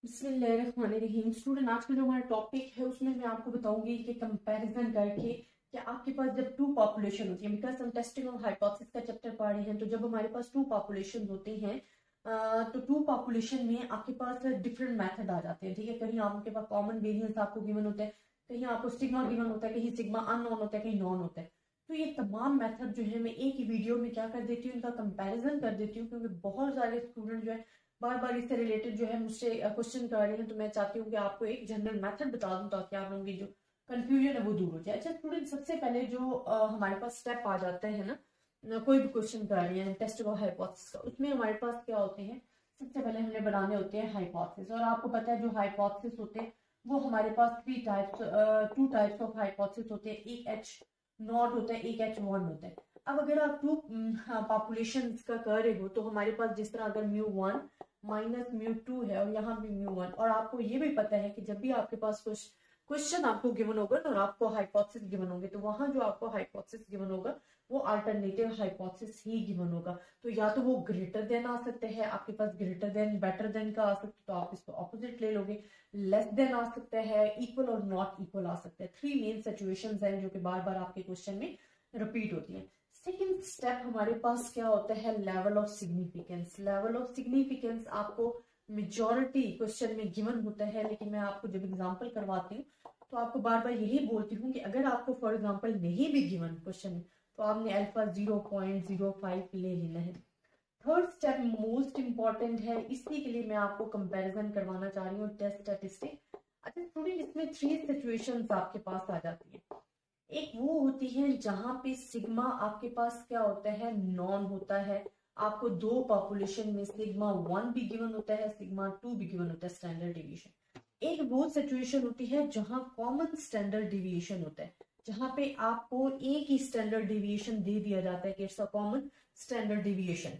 बिस्मिल्लाहिर्रहमानिर्रहीम। स्टूडेंट, आज का जो हमारा टॉपिक है उसमें मैं आपको बताऊंगी कि कंपैरिजन करके कि आपके पास जब टू पॉपुलेशन होती है, बिकॉज हम टेस्टिंग ऑफ हाइपोथेसिस का चैप्टर पढ़ रहे हैं, तो जब हमारे पास टू पॉपुलेशन होते हैं तो टू पॉपुलेशन में आपके पास डिफरेंट मेथड आ जाते हैं। ठीक है, कहीं आपके पास कॉमन वेरिएंस आपको गिवन होता है, कहीं आपको सिग्मा गिवन होता है, कहीं सिग्मा अननोन होता है, कहीं नॉन होता है। तो ये तमाम मेथड जो है मैं एक ही वीडियो में क्या कर देती हूँ, इनका कंपैरिजन कर देती हूँ, क्योंकि बहुत सारे स्टूडेंट जो है बार बार इससे रिलेटेड जो है मुझसे क्वेश्चन कर रहे हैं। तो मैं चाहती हूँ कि आपको एक जनरल मेथड बता दूं ताकि आप लोगों की जो कंफ्यूजन है वो दूर हो जाए। अच्छा स्टूडेंट, सबसे पहले जो हमारे पास स्टेप आ जाता है ना, कोई भी क्वेश्चन कर रहे हैं टेस्ट ऑफ हाइपोथेसिस का, उसमें हमारे पास क्या होते हैं, सबसे पहले हमने बनाने होते हैं हाइपोथेसिस। और आपको पता है जो हाइपोथेसिस होते हैं वो हमारे पास टू टाइप्स ऑफ हाइपोथेसिस होते हैं। एक एच नॉट होता है, एक एच वन होता है। अब अगर आप टू पॉपुलेशन का कर रहे हो तो हमारे पास जिस तरह अगर mu one minus mu to है और यहाँ भी म्यू वन, और आपको ये भी पता है कि जब भी आपके पास कुछ क्वेश्चन आपको गिवन होगा और आपको हाइपोथेसिस गिवन होंगे, तो वहां जो आपको हाइपोथेसिस गिवन होगा वो अल्टरनेटिव हाइपोथेसिस ही गिवन होगा। तो या तो वो ग्रेटर देन आ सकते हैं, आपके पास ग्रेटर देन बेटर देन का आ सकता है तो आप इसको ऑपोजिट ले लोगे। लेस देन आ सकता है, इक्वल और नॉट इक्वल आ सकता है। थ्री मेन सिचुएशंस हैं जो कि बार बार आपके क्वेश्चन में रिपीट होती हैं। सेकेंड स्टेप हमारे पास क्या होता है, level of significance. Level of significance आपको मेजॉरिटी क्वेश्चन में गिवन होता है, लेकिन मैं आपको जब एग्जांपल करवाती हूँ तो आपको बार बार यही बोलती हूँ कि अगर आपको फॉर एग्जांपल नहीं भी गिवन क्वेश्चन तो आपने अल्फा 0.05 ले लेना है। थर्ड स्टेप मोस्ट इंपॉर्टेंट है, इसी के लिए मैं आपको कंपैरिजन करवाना चाह रही हूँ, टेस्ट स्टैटिस्टिक। अच्छा स्टूडेंट, इसमें थ्री सिचुएशंस आपके पास आ जाती है। एक वो होती है जहां पे सिग्मा आपके पास क्या होता है, नॉन होता है। आपको दो पॉपुलेशन में सिग्मा वन भी गिवन होता है, सिग्मा टू भी गिवन होता है, स्टैंडर्ड डिविएशन। एक वो सिचुएशन होती है जहां कॉमन स्टैंडर्ड डिविएशन होता है, जहां पे आपको एक ही स्टैंडर्ड डिविएशन दे दिया जाता है कि it's a common standard deviation,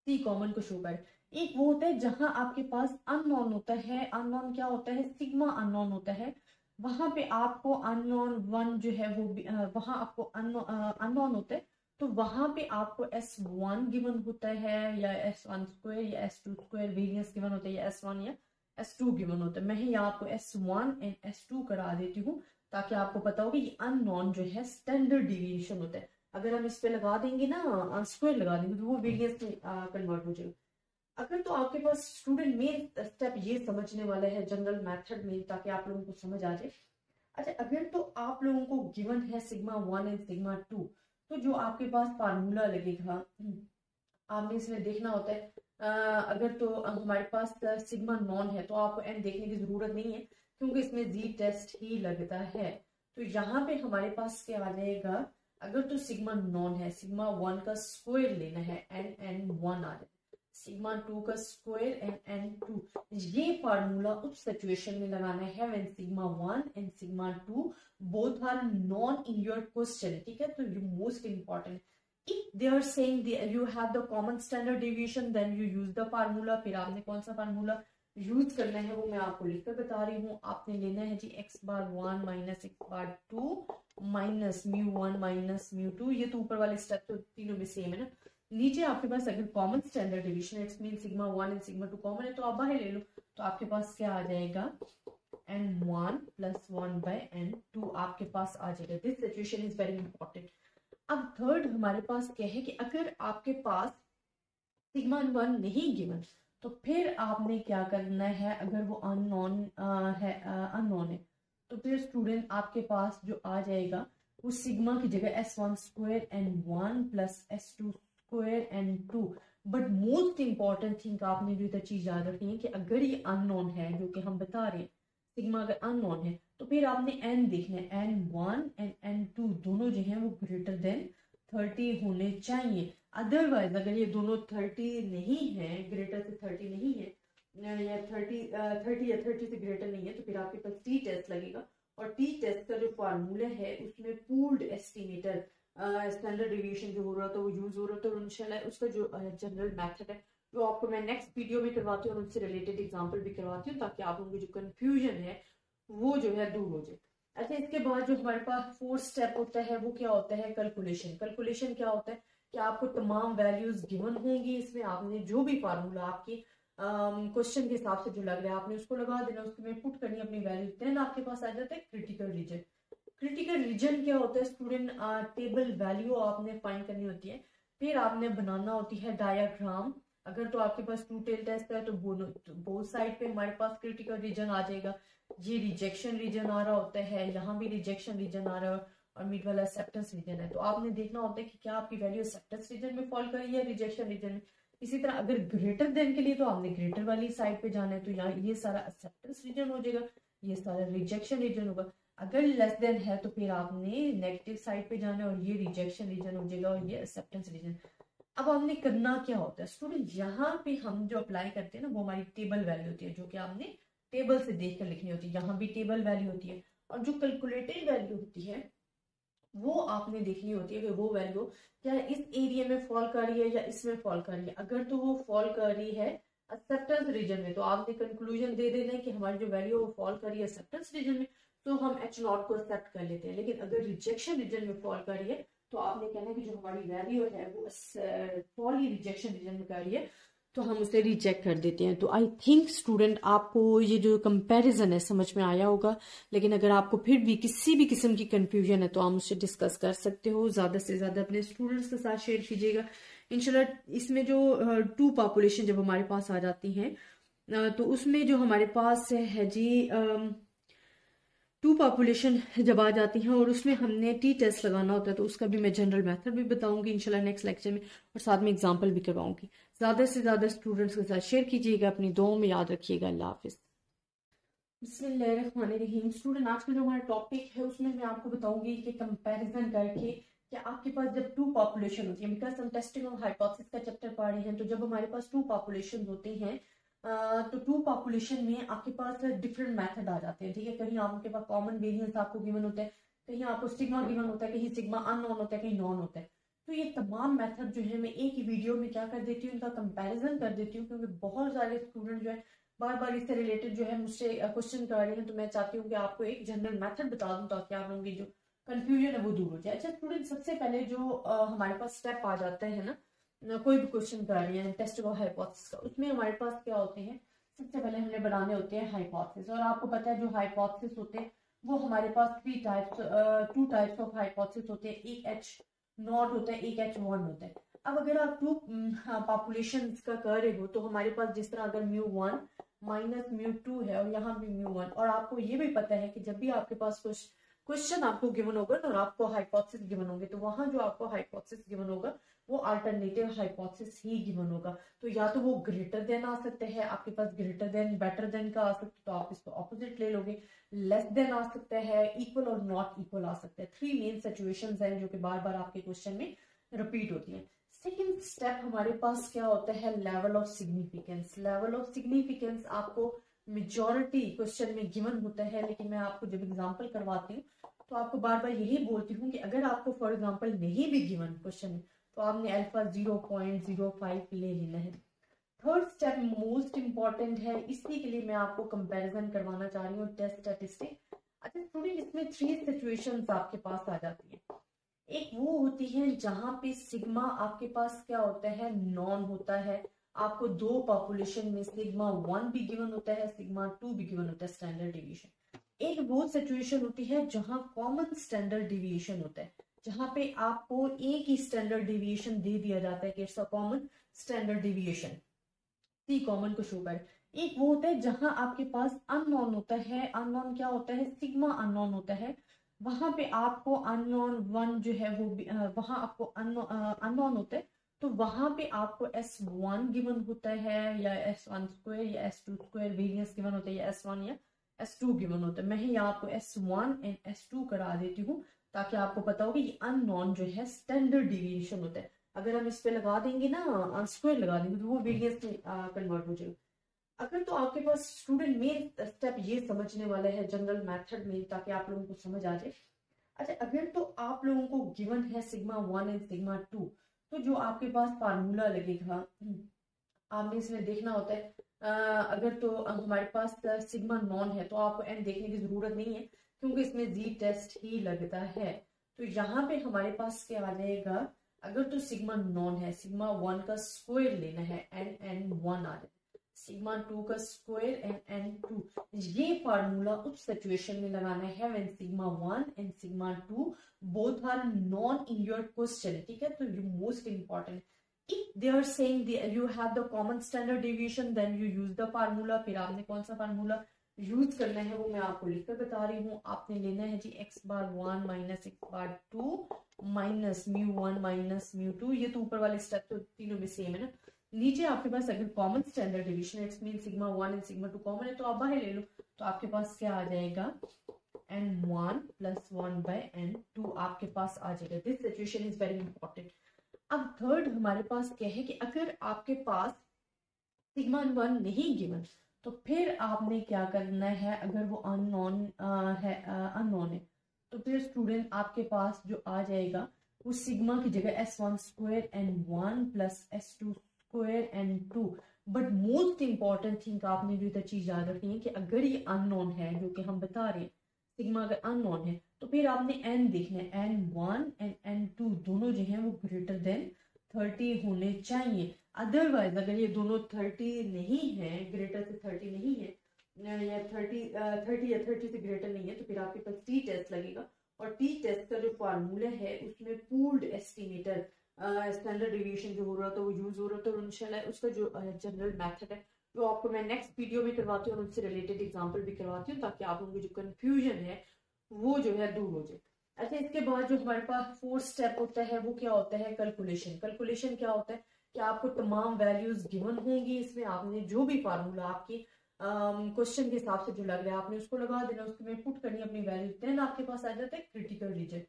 C common को शो कर। एक वो होता है जहां आपके पास अननोन होता है। अननोन क्या होता है, सिग्मा अननोन होता है। वहां पे आपको अननोन वन जो है वो वहां आपको अननोन होता है, तो वहां पे आपको एस वन गिवन होता है, या एस वन स्क्वायर या s two square variance given होता है, या एस वन या एस टू गिवन होता है। मैं यहाँ आपको s one and s two करा देती हूँ ताकि आपको पता हो कि ये अननोन जो है स्टैंडर्ड डिविएशन होता है। अगर हम इस पे लगा देंगे ना स्क्वायर लगा देंगे तो वो वेरियंस में कन्वर्ट हो जाएगा। अगर तो आपके पास स्टूडेंट मेन स्टेप ये समझने वाला है जनरल मेथड में, ताकि आप लोगों को समझ आ जाए। अच्छा, अगर तो आप लोगों को गिवन है sigma one and sigma to, तो जो आपके पास फार्मूला लगेगा आपने इसमें देखना होता है। अगर तो हमारे पास सिग्मा नॉन है तो आपको एन देखने की जरूरत नहीं है, क्योंकि इसमें जी टेस्ट ही लगता है। तो यहाँ पे हमारे पास क्या आ जाएगा, अगर तो सिग्मा नॉन है, सिग्मा वन का स्क्वायर लेना है, एन एन वन आ जाए, सिग्मा टू का स्क्वायर एंड एन टू। ये फार्मूला उस सिचुएशन में लगाना है when sigma one and sigma two both are known in your question. ठीक है, तो ये most important. if they are saying you have the common standard deviation, then you use the formula। फिर आपने कौन सा फार्मूला यूज करना है वो मैं आपको लिखकर बता रही हूँ। आपने लेना है जी x bar one minus x bar two minus mu one minus mu two. ये तो ऊपर वाले स्टेप तो तीनों में सेम है ना। नीचे आपके पास अगर common standard deviation it's mean sigma one and sigma two common है तो आप बाहर ले लो, तो आपके पास क्या आ जाएगा, n one plus one by n two आपके पास आ जाएगा। This situation is very important. अब थर्ड हमारे पास क्या है कि अगर आपके पास सिग्मा वन नहीं गिवन तो फिर आपने क्या करना है, अगर वो अननोन है, अननोन है, तो फिर स्टूडेंट आपके पास जो आ जाएगा वो सिग्मा की जगह s one square and one plus s two square and two. But most important thing आपने जो इधर चीज याद रखनी है कि अगर ये अननोन है जो कि हम बता रहे हैं, सिग्मा अगर अननोन है तो फिर आपने एन देखना है, n one and n two दोनों जो है वो ग्रेटर देन 30 होने चाहिए। अदरवाइज अगर ये दोनों 30 नहीं है, ग्रेटर से 30 नहीं है, या 30 या 30 से ग्रेटर नहीं है, तो फिर आपके पास टी टेस्ट लगेगा। और टी टेस्ट का जो फार्मूला है उसमें पूल्ड एस्टिमेटर स्टैंडर्ड डिविएशन जो हो रहा था वो यूज हो रहा था, और इंशाल्लाह उसका जो जनरल मेथड है जो आपको मैं नेक्स्ट वीडियो में करवाती हूँ और उनसे रिलेटेड एग्जांपल भी करवाती हूँ, ताकि आप लोगों की जो कंफ्यूजन है वो जो है दूर हो जाए। अच्छा, इसके बाद जो हमारे पास फोर्थ स्टेप होता है वो क्या होता है, कैलकुलेशन। कैलकुलेशन क्या होता है कि आपको तमाम वैल्यूज गिवन होंगी, इसमें आपने जो भी फार्मूला आपकी क्वेश्चन के हिसाब से जो लग रहा है आपने उसको लगा देना, उसके में पुट करनी अपनी वैल्यू, देन आपके पास आ जाता है क्रिटिकल रीजन। क्रिटिकल रीजन क्या होता है स्टूडेंट, टेबल वैल्यू आपने फाइंड करनी होती है, फिर आपने बनाना होती है डायग्राम। अगर तो आपके पास टू टेल टेस्ट है तो बोथ साइड पे हमारे पास क्रिटिकल रीजन आ जाएगा। ये रिजेक्शन रीजन आ रहा होता है, यहाँ भी रिजेक्शन रीजन आ रहा है, और मिड वाला एक्सेप्टेंस रीजन है। तो आपने देखना होता है कि क्या आपकी वैल्यू एक्सेप्टेंस रीजन में फॉल कर रही है, रिजेक्शन रीजन में। इसी तरह अगर ग्रेटर देन के लिए तो आपने ग्रेटर वाली साइड पे जाना है, तो यहाँ ये सारा एक्सेप्टेंस रीजन हो जाएगा, ये सारा रिजेक्शन रीजन होगा। अगर लेस देन है तो फिर आपने नेगेटिव साइड पे जाना है, और ये रिजेक्शन रीजन हो जाएगा, और ये एक्सेप्टेंस रीजन। अब हमने करना क्या होता है स्टूडेंट, यहाँ पे हम जो अप्लाई करते हैं ना वो हमारी टेबल वैल्यू होती है, जो कि आपने टेबल से देख कर लिखनी होती है। यहाँ भी टेबल वैल्यू होती है, और जो कैलकुलेटेड वैल्यू होती है वो आपने देखनी होती है कि वो वैल्यू क्या इस एरिया में फॉल कर रही है या इसमें फॉल कर रही है। अगर तो वो फॉल कर रही है एक्सेप्टेंस रीजन में, तो आपने कंक्लूजन दे देना है कि हमारी जो वैल्यू वो फॉल कर रही है एक्सेप्टेंस रीजन में, तो हम एच नॉट को एक्सेप्ट कर लेते हैं। लेकिन अगर रिजेक्शन रीजन में फॉल कर रही है तो आपने कहना है कि जो हमारी वैल्यू है वो फॉल ही रिजेक्शन रीजन में कर रही है, तो हम उसे रिजेक्ट कर देते हैं। तो आई थिंक स्टूडेंट आपको ये जो कंपैरिजन है समझ में आया होगा, लेकिन अगर आपको फिर भी किसी भी किस्म की कंफ्यूजन है तो आप मुझसे डिस्कस कर सकते हो। ज़्यादा से ज़्यादा अपने स्टूडेंट्स के साथ शेयर कीजिएगा। इंशाल्लाह इसमें जो टू पॉपुलेशन जब हमारे पास आ जाती हैं तो उसमें जो हमारे पास है जी टू पॉपुलेशन जब आ जाती हैं और उसमें हमने टी टेस्ट लगाना होता है, तो उसका भी मैं जनरल मेथड भी बताऊंगी इंशाल्लाह नेक्स्ट लेक्चर में, और साथ में एग्जांपल भी करवाऊंगी। ज़्यादा से ज़्यादा स्टूडेंट्स के साथ शेयर कीजिएगा, अपनी दुआओं में याद रखिएगा। अल्लाह हाफिज़। बिस्मिल्लाहिर्रहमानिर्रहीम। स्टूडेंट आज का जो हमारा टॉपिक है उसमें मैं आपको बताऊंगी कि कंपैरिजन करके कि आपके पास जब टू पॉपुलेशन होती है, बिकॉज हम टेस्टिंग ऑफ हाइपोथेसिस का चैप्टर पढ़ रहे हैं, तो जब हमारे पास टू पॉपुलेशन होते हैं तो टू पॉपुलेशन में आपके पास डिफरेंट मेथड आ जाते हैं, ठीक है। कहीं आपके पास कॉमन वेरिएंस आपको गिवन होता है, कहीं आपको सिग्मा गिवन होता है, कहीं सिग्मा अननोन होता है, कहीं नॉन होता है। तो ये तमाम मेथड जो है मैं एक ही वीडियो में क्या कर देती हूँ, इनका कंपैरिजन कर देती हूँ, क्योंकि बहुत सारे स्टूडेंट जो है बार बार इससे रिलेटेड जो है मुझसे क्वेश्चन कर रहे हैं, तो मैं चाहती हूँ कि आपको एक जनरल मेथड बता दूं ताकि आप लोगों की जो कंफ्यूजन है वो दूर हो जाए। अच्छा स्टूडेंट, सबसे पहले जो हमारे पास स्टेप आ जाता है ना, कोई भी क्वेश्चन कर रहे हैं टेस्ट ऑफ हाइपोथेसिस का, उसमें हमारे पास क्या होते हैं, सबसे पहले हमने बनाने होते हैं हाइपोथेसिस। और आपको पता है जो हाइपोथेसिस होते हैं वो हमारे पास टू टाइप्स ऑफ हाइपोथेसिस होते हैं, एक एच नॉट होता है, एक एच वन होता है। अब अगर आप टू पॉपुलेशन का कर रहे हो तो हमारे पास जिस तरह अगर mu one minus mu to है और यहाँ भी म्यू वन, और आपको ये भी पता है कि जब भी आपके पास कुछ क्वेश्चन आपको गिवन होगा और आपको हाइपोथेसिस गिवन होंगे, तो वहां जो आपको हाइपोथेसिस गिवन होगा वो अल्टरनेटिव हाइपोथेसिस ही गिवन होगा। तो या तो वो ग्रेटर देन आ सकते हैं, आपके पास ग्रेटर देन बेटर देन का आ सकता है तो आप इसको ऑपोजिट ले लोगे, लेस देन आ सकता है, इक्वल और नॉट इक्वल आ सकता है। थ्री मेन सिचुएशंस हैं जो कि बार बार आपके क्वेश्चन में रिपीट होती हैं। सेकेंड स्टेप हमारे पास क्या होता है, level of significance. Level of significance आपको मेजॉरिटी क्वेश्चन में गिवन होता है, लेकिन मैं आपको जब एग्जांपल करवाती हूँ तो आपको बार बार यही बोलती हूँ कि अगर आपको फॉर एग्जांपल नहीं भी गिवन क्वेश्चन में तो आपने अल्फा 0.05 ले लेना है। थर्ड स्टेप मोस्ट इंपॉर्टेंट है, इसी के लिए मैं आपको कंपैरिजन करवाना चाह रही हूँ, टेस्ट स्टैटिस्टिक। अच्छा स्टूडेंट, इसमें थ्री सिचुएशंस आपके पास आ जाती है। एक वो होती है जहां पे सिग्मा आपके पास क्या होता है, नॉन होता है, आपको दो पॉपुलेशन में सिग्मा वन भी गिवन होता है, सिग्मा टू भी गिवन होता है, स्टैंडर्ड डिविएशन। एक वो सिचुएशन होती है जहां कॉमन स्टैंडर्ड डिविएशन होता है, जहां पे आपको एक ही स्टैंडर्ड डिविएशन दे दिया जाता है कि it's a common standard deviation, C common को शो कर। एक वो होता है जहां आपके पास अननोन होता है, अननोन क्या होता है, सिग्मा अननोन होता है, वहां पे आपको अननोन वन जो है वो वहां आपको अननोन होता है, तो वहां पे आपको S1 गिवन होता है या S1 स्क्वायर या S2 स्क्वायर वेरिएंस गिवन होता है, या S1 या S2 गिवन होता है। मैं यहाँ आपको S1 एंड S2 करा देती हूँ ताकि आपको पता हो कि ये अननोन जो है स्टैंडर्ड डिविएशन होता है। अगर हम इस पे लगा देंगे ना स्क्वायर लगा देंगे तो वो वेरिएंस में कन्वर्ट हो जाएगा। अगर तो आपके पास स्टूडेंट मेन स्टेप ये समझने वाला है जनरल मेथड में, ताकि आप लोगों को समझ आ जाए। अच्छा अगर तो आप लोगों को गिवन है sigma one and sigma to, तो जो आपके पास फार्मूला लगेगा आपने इसमें देखना होता है। अगर तो हमारे पास सिग्मा नॉन है तो आपको एन देखने की जरूरत नहीं है क्योंकि इसमें जी टेस्ट ही लगता है। तो यहाँ पे हमारे पास क्या आ जाएगा, अगर तो सिग्मा नॉन है, सिग्मा वन का स्क्वायर लेना है एन वन आ जाएगा, सिग्मा 2 का स्क्वायर एंड n2। ये फार्मूला उस सिचुएशन में लगाना है when sigma 1 and sigma 2 both are known in your question, ठीक है। तो ये most important, if they are saying you have the common standard deviation then you use the formula. फिर आपने कौन सा फार्मूला यूज करना है वो मैं आपको लिखकर बता रही हूँ। आपने लेना है जी x बार 1 माइनस x बार 2 माइनस μ1 माइनस μ2। ये तो ऊपर वाले स्टेप तो तीनों में सेम है ना। नीचे आपके पास अगर common standard division it's mean sigma 1 and sigma 2 common है तो आप बाहर ले लो, तो आपके पास क्या आ जाएगा n1 प्लस 1 बाय n2 आपके पास आ जाएगा। This situation is very important. अब थर्ड हमारे पास क्या है कि अगर आपके पास सिग्मा 1 नहीं गिवन तो फिर आपने क्या करना है, अगर वो अननोन है तो फिर स्टूडेंट आपके पास जो आ जाएगा वो सिग्मा की जगह s1 square n1 plus s2 square n2। But most important thing आपने जो इधर चीज याद रखनी है कि अगर ये अननोन है जो कि हम बता रहे हैं, सिग्मा अगर अननोन है तो फिर आपने n देखना है, n1 एंड n2 दोनों जो हैं वो ग्रेटर देन 30 होने चाहिए। अदरवाइज अगर ये दोनों 30 नहीं है, ग्रेटर से 30 नहीं है या 30 या 30 से ग्रेटर नहीं है तो फिर आपके पास टी टेस्ट लगेगा। और टी टेस्ट का जो फार्मूला है उसमें पूल्ड एस्टिमेटर स्टैंडर्ड डेविएशन जो हो रहा था वो यूज हो रहा था। और इंशाल्लाह उसका जो जनरल मेथड है वो आपको मैं नेक्स्ट वीडियो में करवाती हूँ और उनसे रिलेटेड एग्जांपल भी करवाती हूँ ताकि आप लोगों की जो कंफ्यूजन है वो जो है दूर हो जाए। अच्छा, इसके बाद जो हमारे पास फोर्थ स्टेप होता है वो क्या होता है, कैलकुलेशन। कैलकुलेशन क्या होता है कि आपको तमाम वैल्यूज गिवन होंगी, इसमें आपने जो भी फार्मूला आपकी क्वेश्चन के हिसाब से जो लग रहा है आपने उसको लगा देना, उसके में पुट करनी अपनी वैल्यू। देन आपके पास आ जाता है क्रिटिकल रीजन।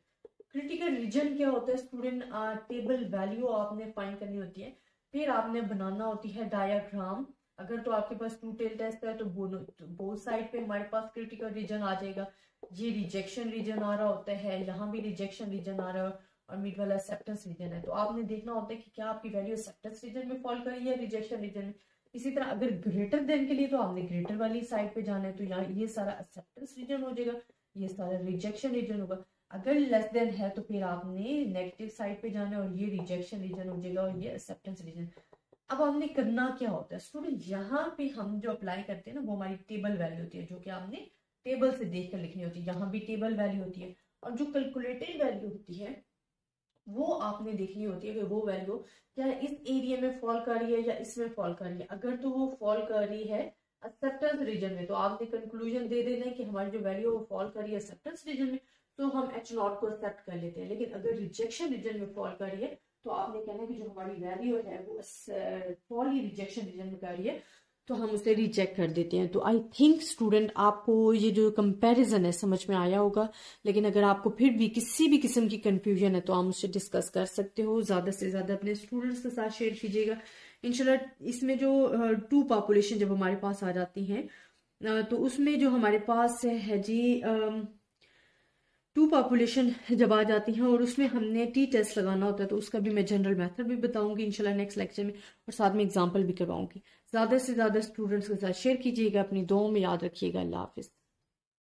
क्रिटिकल रीजन क्या होता है स्टूडेंट, टेबल वैल्यू आपने फाइंड करनी होती है, फिर आपने बनाना होती है डायग्राम। अगर तो आपके पास टू टेल टेस्ट है तो बोथ साइड पे हमारे पास क्रिटिकल रीजन आ जाएगा। ये रिजेक्शन रीजन आ रहा होता है, यहाँ भी रिजेक्शन रीजन आ रहा है और मिड वाला एक्सेप्टेंस रीजन है। तो आपने देखना होता है कि क्या आपकी वैल्यू एक्सेप्टेंस रीजन में फॉल कर रही है, रिजेक्शन रीजन में। इसी तरह अगर ग्रेटर देन के लिए तो आपने ग्रेटर वाली साइड पे जाना है, तो यहाँ ये सारा एक्सेप्टेंस रीजन हो जाएगा, ये सारा रिजेक्शन रीजन होगा। अगर लेस देन है तो फिर आपने नेगेटिव साइड पे जाना है और ये रिजेक्शन रीजन हो जाएगा और ये एक्सेप्टेंस रीजन। अब हमने करना क्या होता है स्टूडेंट, यहाँ पे हम जो अप्लाई करते हैं ना वो हमारी टेबल वैल्यू होती है जो कि आपने टेबल से देख कर लिखनी होती है। यहाँ भी टेबल वैल्यू होती है और जो कैलकुलेटेड वैल्यू होती है वो आपने देखनी होती है कि वो वैल्यू क्या इस एरिया में फॉल कर रही है या इसमें फॉल कर रही है। अगर तो वो फॉल कर रही है एक्सेप्टेंस रीजन में तो आपने कंक्लूजन दे देना है कि हमारी जो वैल्यू वो फॉल कर रही है एक्सेप्टेंस रीजन में, तो हम H0 को एक्सेप्ट कर लेते हैं। लेकिन अगर रिजेक्शन रीजन में फॉल कर रही है तो आपने कहना है कि जो हमारी वैल्यू है वो फॉल ही रिजेक्शन रीजन में कर रही है, तो हम उसे रिजेक्ट कर देते हैं। तो आई थिंक स्टूडेंट आपको ये जो कंपैरिजन है समझ में आया होगा। लेकिन अगर आपको फिर भी किसी भी किस्म की कंफ्यूजन है तो आप मुझसे डिस्कस कर सकते हो, ज्यादा से ज्यादा अपने स्टूडेंट्स के साथ शेयर कीजिएगा। इंशाल्लाह इसमें जो टू पॉपुलेशन जब हमारे पास आ जाती हैं तो उसमें जो हमारे पास है जी टू पॉपुलेशन जब आ जाती हैं और उसमें हमने टी टेस्ट लगाना होता है तो उसका भी मैं जनरल मेथड भी बताऊंगी इंशाल्लाह नेक्स्ट लेक्चर में, और साथ में एग्जांपल भी करवाऊंगी। ज़्यादा से ज़्यादा स्टूडेंट्स के साथ शेयर कीजिएगा, अपनी दुआओं में याद रखिएगा। अल्लाह हाफिज़।